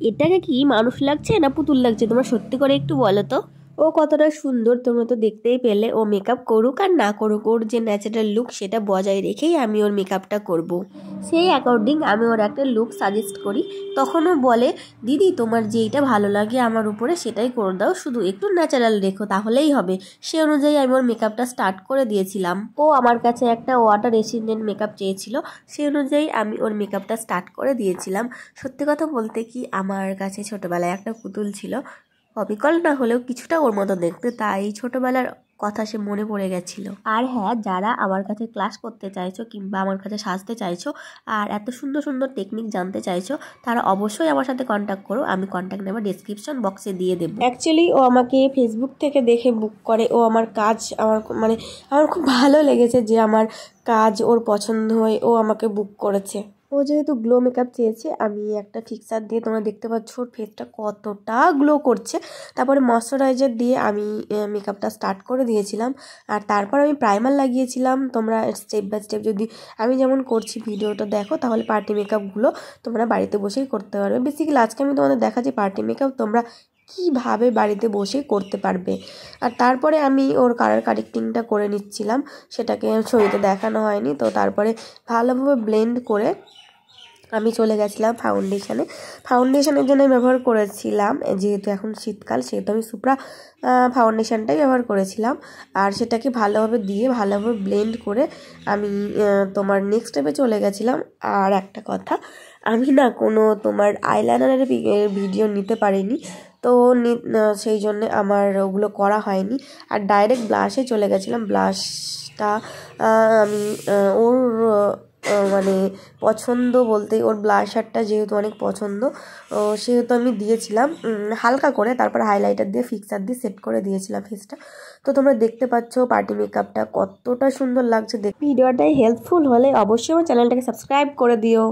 এটাকে কি মানুষ লাগছে না পুতুল লাগছে? তোমরা সত্যি করে একটু বলো তো। ও কতটা সুন্দর তোমরা তো দেখতেই পেলে। ও মেকআপ করুক আর না করুক, ওর যে ন্যাচারাল লুক সেটা বজায় রেখেই আমি ওর মেকআপটা করব। সেই অ্যাকর্ডিং আমি ওর একটা লুক সাজেস্ট করি। তখনও বলে, দিদি তোমার যেইটা ভালো লাগে আমার উপরে সেটাই করে দাও, শুধু একটু ন্যাচারাল রেখো তাহলেই হবে। সে অনুযায়ী আমি ওর মেকআপটা স্টার্ট করে দিয়েছিলাম। ও আমার কাছে একটা ওয়াটার রেসিডেন্ট মেকআপ চেয়েছিল, সেই অনুযায়ী আমি ওর মেকআপটা স্টার্ট করে দিয়েছিলাম। সত্যি কথা বলতে কি, আমার কাছে ছোটোবেলায় একটা পুতুল ছিল, অবিকল না হলেও কিছুটা ওর মতো দেখতে, তাই ছোটোবেলার কথা সে মনে পড়ে গেছিল। আর হ্যাঁ, যারা আমার কাছে ক্লাস করতে চাইছো কিংবা আমার কাছে সাজতে চাইছো আর এত সুন্দর সুন্দর টেকনিক জানতে চাইছো, তারা অবশ্যই আমার সাথে কন্ট্যাক্ট করো। আমি কন্ট্যাক্ট নাম্বার ডিসক্রিপশন বক্সে দিয়ে দেবো। অ্যাকচুয়ালি ও আমাকে ফেসবুক থেকে দেখে বুক করে। ও আমার কাজ আমার খুব ভালো লেগেছে যে আমার কাজ ওর পছন্দ হয়ে ও আমাকে বুক করেছে। ও যেহেতু গ্লো মেকআপ চেয়েছে, আমি একটা ফিক্সার দিয়ে, তোমরা দেখতে পাচ্ছ ওর ফেসটা কতটা গ্লো করছে। তারপরে ময়শ্চারাইজার দিয়ে আমি মেকআপটা স্টার্ট করে দিয়েছিলাম। আর তারপর আমি প্রাইমার লাগিয়েছিলাম। তোমরা স্টেপ বাই স্টেপ যদি আমি যেমন করছি ভিডিওটা দেখো, তাহলে পার্টি মেকআপগুলো তোমরা বাড়িতে বসেই করতে পারবে। বেসিক্যালি আজকে আমি তোমাদের দেখাচ্ছি পার্টি মেকআপ তোমরা কীভাবে বাড়িতে বসেই করতে পারবে। আর তারপরে আমি ওর কালার কারেক্টিংটা করে নিচ্ছিলাম, সেটাকে ছবিতে দেখানো হয়নি। তো তারপরে ভালোভাবে ব্লেন্ড করে আমি চলে গেছিলাম ফাউন্ডেশনের জন্য ব্যবহার করেছিলাম, যেহেতু এখন শীতকাল সেহেতু আমি সুপ্রা ফাউন্ডেশনটাই ব্যবহার করেছিলাম। আর সেটাকে ভালোভাবে দিয়ে ভালোভাবে ব্লেন্ড করে আমি তোমার নেক্সট স্টেপে চলে গেছিলাম। আর একটা কথা, আমি না কোনো তোমার আইলাইনারের ভিডিও নিতে পারিনি, তো সেই জন্যে আমার ওগুলো করা হয়নি। আর ডাইরেক্ট ব্লাশে চলে গেছিলাম। ব্লাশটা আমি ওর মানে পছন্দ বলতে, ওর ব্লাশারটা যেহেতু অনেক পছন্দ সেহেতু আমি দিয়েছিলাম হালকা করে। তারপর হাইলাইটার দিয়ে ফিক্সার দিয়ে সেট করে দিয়েছিলাম ফেসটা। তো তোমরা দেখতে পাচ্ছ পার্টি মেকআপটা কতটা সুন্দর লাগছে। ভিডিওটাই হেল্পফুল হলে অবশ্যই আমার চ্যানেলটাকে সাবস্ক্রাইব করে দিও।